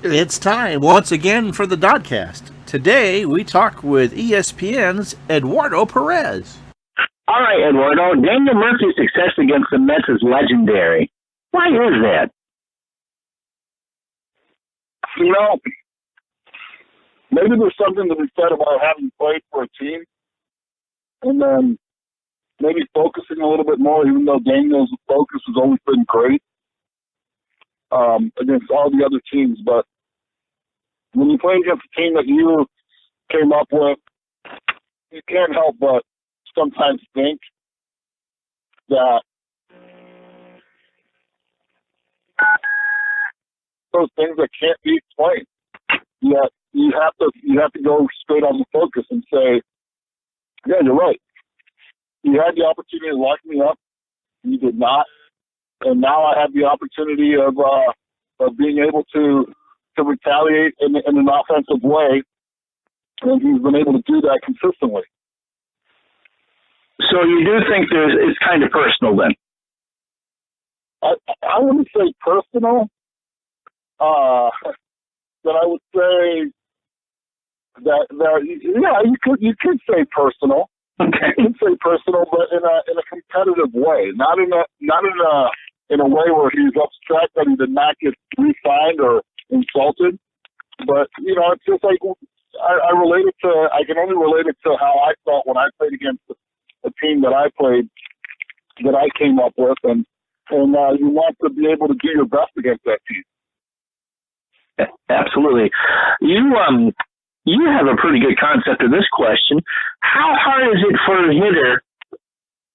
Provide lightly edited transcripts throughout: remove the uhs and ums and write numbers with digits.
It's time once again for the DoDCast. Today we talk with ESPN's Eduardo Perez. All right, Eduardo. Daniel Murphy's success against the Mets is legendary. Why is that? You know, maybe there's something to be said about having played for a team and then maybe focusing a little bit more, even though Daniel's focus has always been great against all the other teams. But when you play against a team that you came up with, you can't help but sometimes think that those things that can't be explained. Yet you have to go straight on the focus and say, yeah, you're right. You had the opportunity to lock me up. You did not. And now I have the opportunity of being able to retaliate in an offensive way. And he's been able to do that consistently. So you do think it's kind of personal then? I wouldn't say personal. But I would say that yeah, you could say personal. Okay. You could say personal, but in a competitive way, not in a way where he's upset that he did not get re-signed or insulted. But it's just like I can only relate it to how I felt when I played against a team that I came up with, and you want to be able to do your best against that team. Absolutely. You have a pretty good concept of this question. How hard is it for a hitter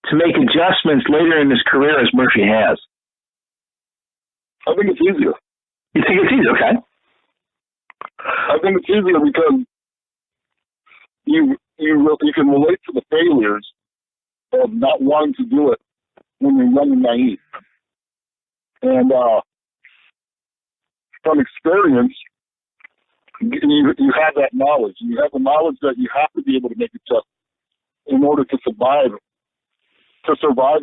to make adjustments later in his career as Murphy has? I think it's easier. You think it's easier? Okay. I think it's easier because you can relate to the failures of not wanting to do it when you're young and naive. And from experience, you have that knowledge. And you have the knowledge that you have to be able to make adjustments in order to survive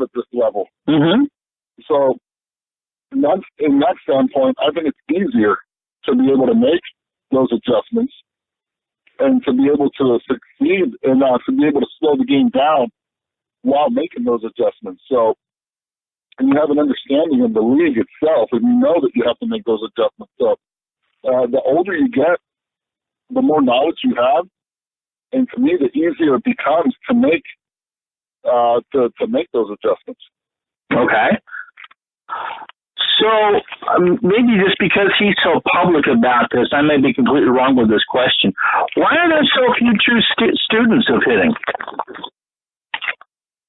at this level. Mm-hmm. So in that standpoint, I think it's easier to be able to make those adjustments and to be able to succeed and to be able to slow the game down while making those adjustments. So, and you have an understanding of the league itself, and you know that you have to make those adjustments. So, the older you get, the more knowledge you have, and to me, the easier it becomes to make those adjustments. Okay. So maybe just because he's so public about this, I may be completely wrong with this question. Why are there so few true students of hitting?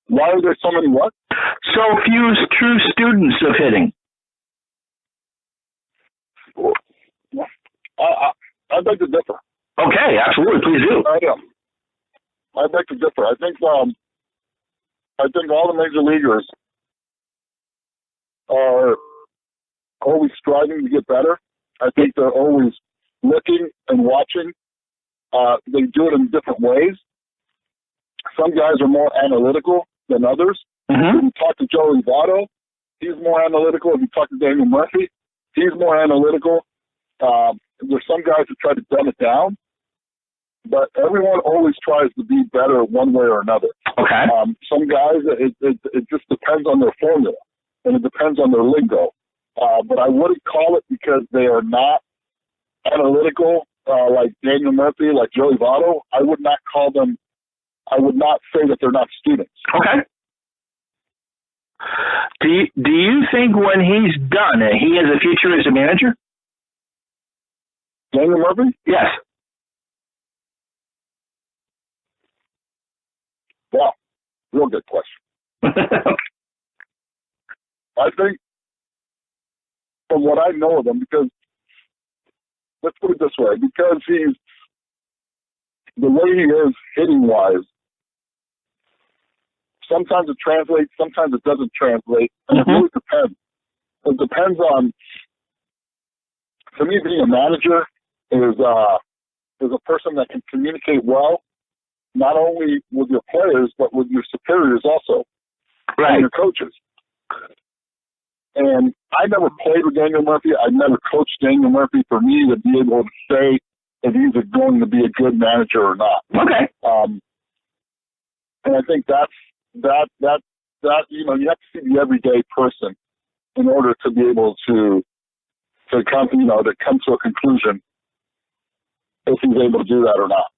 Why are there so many what? So few true students of hitting. I beg to differ. Okay, absolutely, please do. I beg to differ. I think all the major leaguers are always striving to get better. I think they're always looking and watching. They do it in different ways. Some guys are more analytical than others. Mm-hmm. If you talk to Joey Votto, he's more analytical. If you talk to Daniel Murphy, he's more analytical. There's some guys who try to dumb it down, but everyone always tries to be better one way or another. Okay. Some guys, it just depends on their formula, and it depends on their lingo. But I wouldn't call it because they are not analytical like Daniel Murphy, like Joey Votto. I would not say that they're not students. Okay. Do you think when he's done, he has a future as a manager? Daniel Murphy? Yes. Wow. Real good question. I think from what I know of him, because let's put it this way, because he's the way he is hitting-wise, sometimes it translates, sometimes it doesn't translate, and it really depends. It depends on, to me, being a manager is a person that can communicate well, not only with your players, but with your superiors also, right, and your coaches. And I never played with Daniel Murphy. I never coached Daniel Murphy for me to be able to say if he's going to be a good manager or not. Okay. And I think that you have to see the everyday person in order to be able to come to a conclusion if he's able to do that or not.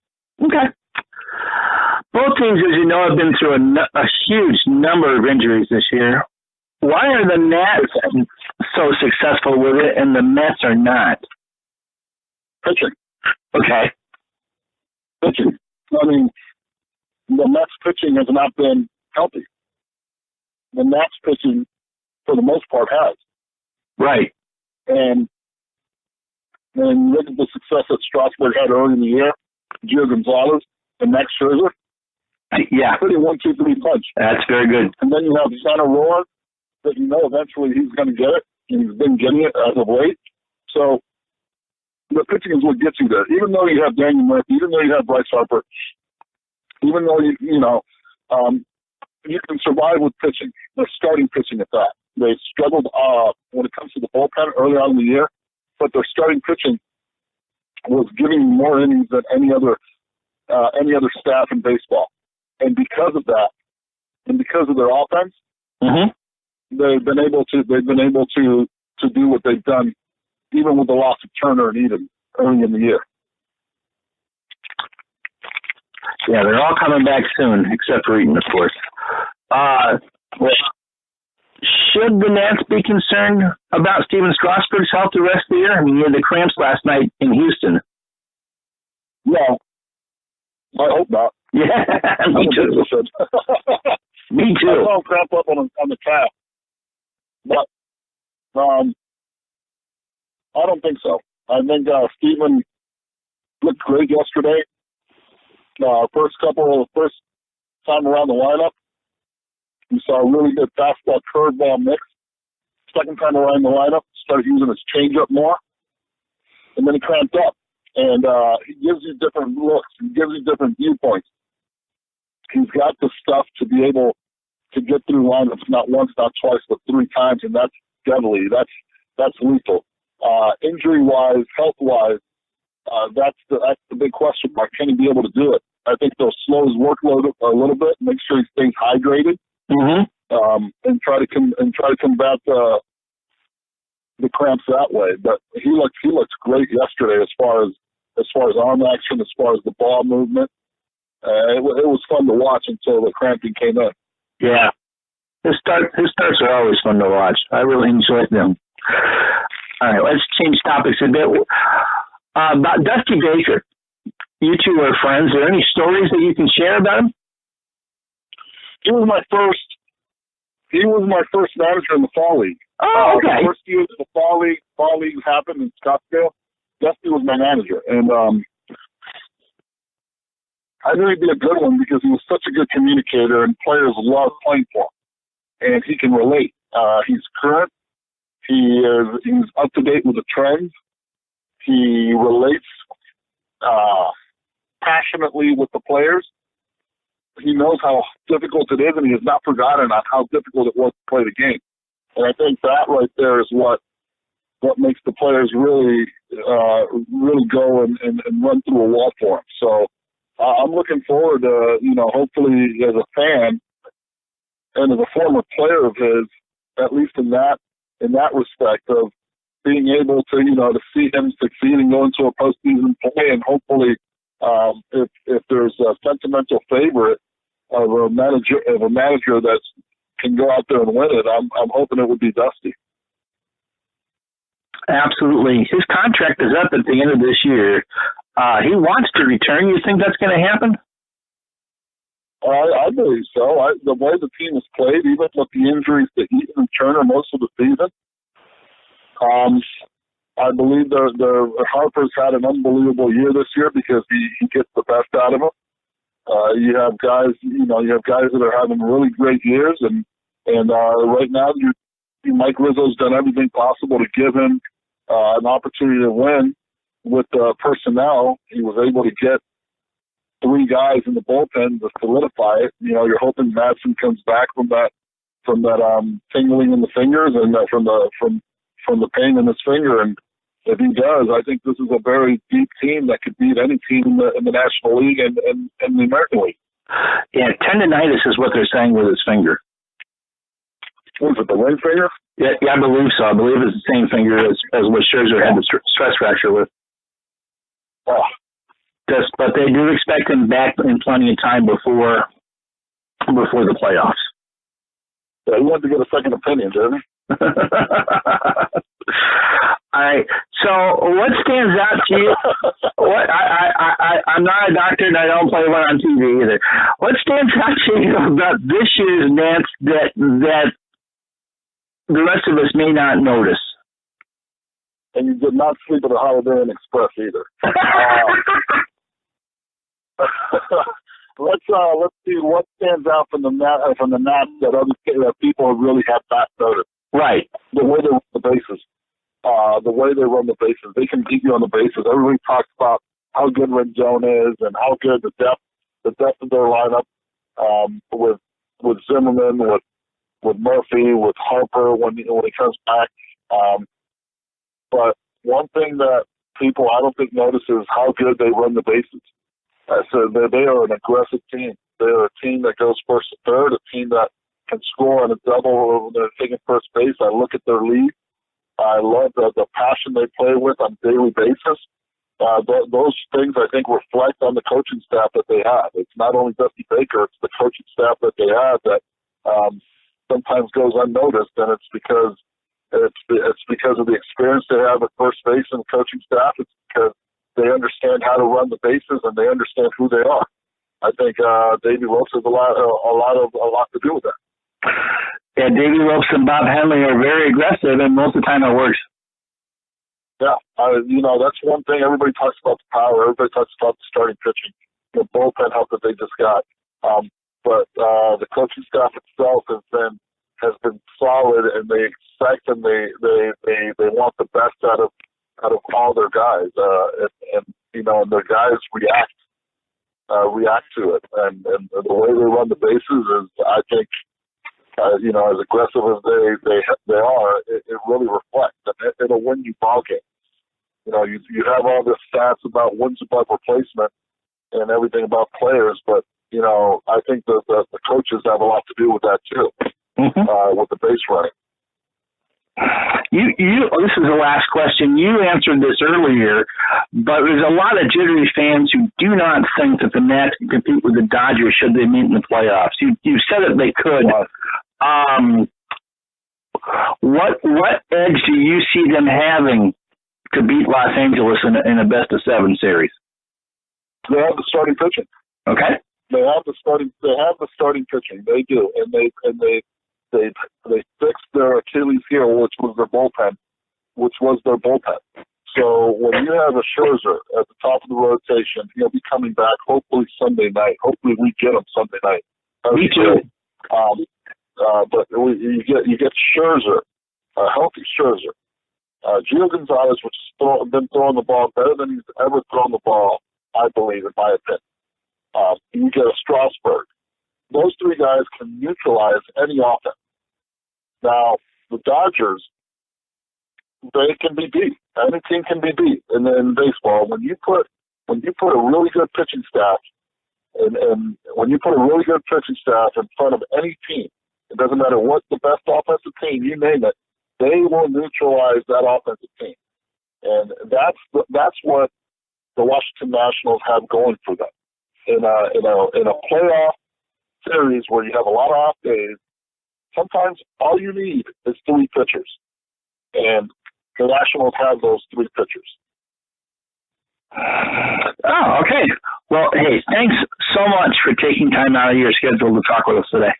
Okay. Both teams, as you know, have been through a huge number of injuries this year. Why are the Nats so successful with it and the Mets are not? Pitching. Okay. Pitching. I mean, the Mets pitching has not been healthy. The Nats pitching, for the most part, has. Right. And look at the success that Strasburg had early in the year. Gio Gonzalez and Max Scherzer. Yeah. Pretty 1-2-3 punch. That's very good. And then you have Santa Roa, that eventually he's going to get it. And he's been getting it as of late. So the pitching is what gets you there. Even though you have Daniel Murphy, even though you have Bryce Harper, even though you can survive with pitching. They're starting pitching at that. They struggled when it comes to the bullpen early on in the year, but their starting pitching was giving more innings than any other staff in baseball. And because of that, and because of their offense, they've been able to do what they've done, even with the loss of Turner and Eden early in the year. Yeah, they're all coming back soon, except for Eden, of course. Should the Nats be concerned about Steven Strasburg's health the rest of the year? I mean, he had the cramps last night in Houston. No, I hope not. Yeah, me too. Me too. I saw him cramp up on the calf, but I don't think so. I think Steven looked great yesterday. First time around the lineup, we saw a really good fastball curveball mix. Second time around the lineup, started using his changeup more, and then he cramped up. And he gives you different looks. He gives you different viewpoints. He's got the stuff to be able to get through lineups not once, not twice, but 3 times, and that's deadly. That's lethal. Injury-wise, health-wise, that's the big question mark. Can he be able to do it? I think they'll slow his workload a little bit, make sure he stays hydrated, and try to combat the cramps that way. But he looks great yesterday as far as arm action, as far as the ball movement. It was fun to watch until the cramping came in. Yeah, his starts are always fun to watch. I really enjoyed them. All right, let's change topics a bit. About Dusty Baker, you two are friends. Are there any stories that you can share about him? He was my first manager in the fall league. Oh, okay. The first year the fall league happened in Scottsdale, Dusty was my manager, and I knew he'd be a good one because he was such a good communicator, and players love playing for him. And he can relate. He's current. He's up to date with the trends. He relates passionately with the players. He knows how difficult it is, and he has not forgotten on how difficult it was to play the game. And I think that right there is what makes the players really go and run through a wall for him. So I'm looking forward to, hopefully as a fan and as a former player of his, at least in that respect of being able to, to see him succeed and go into a postseason play, and hopefully if there's a sentimental favorite of a manager that can go out there and win it, I'm hoping it would be Dusty. Absolutely. His contract is up at the end of this year. He wants to return. You think that's going to happen? I believe so. The way the team has played, even with the injuries to Eaton and Turner most of the season, I believe the Harper's had an unbelievable year this year because he gets the best out of them. You have guys that are having really great years, and right now Mike Rizzo's done everything possible to give him an opportunity to win with personnel. He was able to get 3 guys in the bullpen to solidify it. You're hoping Madsen comes back from that tingling in the fingers and from the pain in his finger. And if he does, I think this is a very deep team that could beat any team in the National League and the American League. Yeah, tendonitis is what they're saying with his finger. What is it, the ring finger? Yeah, I believe so. I believe it's the same finger as what Scherzer had the stress fracture with. Oh. But they do expect him back in plenty of time before the playoffs. Yeah, he wanted to get a second opinion, didn't he? All right. So, what stands out to you? I'm not a doctor, and I don't play one on TV either. What stands out to you about this year's Nats that the rest of us may not notice? And you did not sleep at the Holiday Inn Express either. Let's see what stands out from the Nats that other people really have not noticed. Right. The way they run the bases. They can beat you on the bases. Everybody talks about how good Rendon is and how good the depth of their lineup with Zimmerman, with Murphy, with Harper when he comes back. But one thing that people I don't think notice is how good they run the bases. So they are an aggressive team. They are a team that goes first to third, a team that can score on a double when they're taking first base. I look at their lead. I love the passion they play with on a daily basis. Those things, I think, reflect on the coaching staff that they have. It's not only Dusty Baker, it's the coaching staff that they have that sometimes goes unnoticed, and it's because of the experience they have at first base and coaching staff. It's because they understand how to run the bases and they understand who they are. I think Davey Lopes has a lot to do with that. Yeah, Davey Lopes and Bob Henley are very aggressive, and most of the time it works. Yeah, that's one thing. Everybody talks about the power. Everybody talks about the starting pitching, the bullpen help that they just got. But the coaching staff itself has been solid, and they expect and they want the best out of all their guys. And their guys react to it, and the way they run the bases is, I think, as aggressive as they are, it really reflects, and it'll win you ball games. You have all this stats about wins above replacement and everything about players, but I think the coaches have a lot to do with that too, with the base running. This is the last question. You answered this earlier, but there's a lot of jittery fans who do not think that the Nats can compete with the Dodgers should they meet in the playoffs. You said that they could. What edge do you see them having to beat Los Angeles in a best-of-7 series? They have the starting pitching. Okay. They have the starting pitching. They do, and they fixed their Achilles heel, which was their bullpen. So when you have a Scherzer at the top of the rotation, he'll be coming back hopefully Sunday night. Hopefully we get him Sunday night. Me too. But you get Scherzer, a healthy Scherzer. Gio Gonzalez, which has been throwing the ball better than he's ever thrown the ball, I believe, in my opinion. You get a Strasburg. Those three guys can neutralize any offense. Now, the Dodgers, they can be beat. Any team can be beat in baseball. When you put a really good pitching staff, and when you put a really good pitching staff in front of any team, it doesn't matter what the best offensive team, you name it, they will neutralize that offensive team. And that's what the Washington Nationals have going for them. In a playoff series where you have a lot of off days, sometimes all you need is three pitchers. And the Nationals have those three pitchers. Oh, okay. Well, hey, thanks so much for taking time out of your schedule to talk with us today.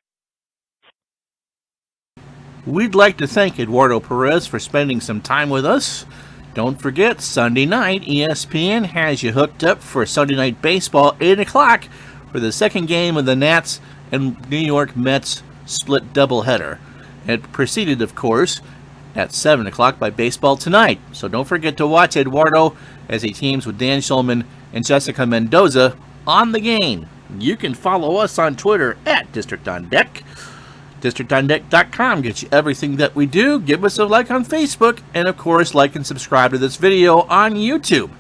We'd like to thank Eduardo Perez for spending some time with us. Don't forget, Sunday night, ESPN has you hooked up for Sunday Night Baseball, 8 o'clock, for the second game of the Nats and New York Mets split doubleheader. It preceded, of course, at 7 o'clock by Baseball Tonight. So don't forget to watch Eduardo as he teams with Dan Schulman and Jessica Mendoza on the game. You can follow us on Twitter at District on Deck. DistrictOnDeck.com gets you everything that we do. Give us a like on Facebook, and of course, like and subscribe to this video on YouTube.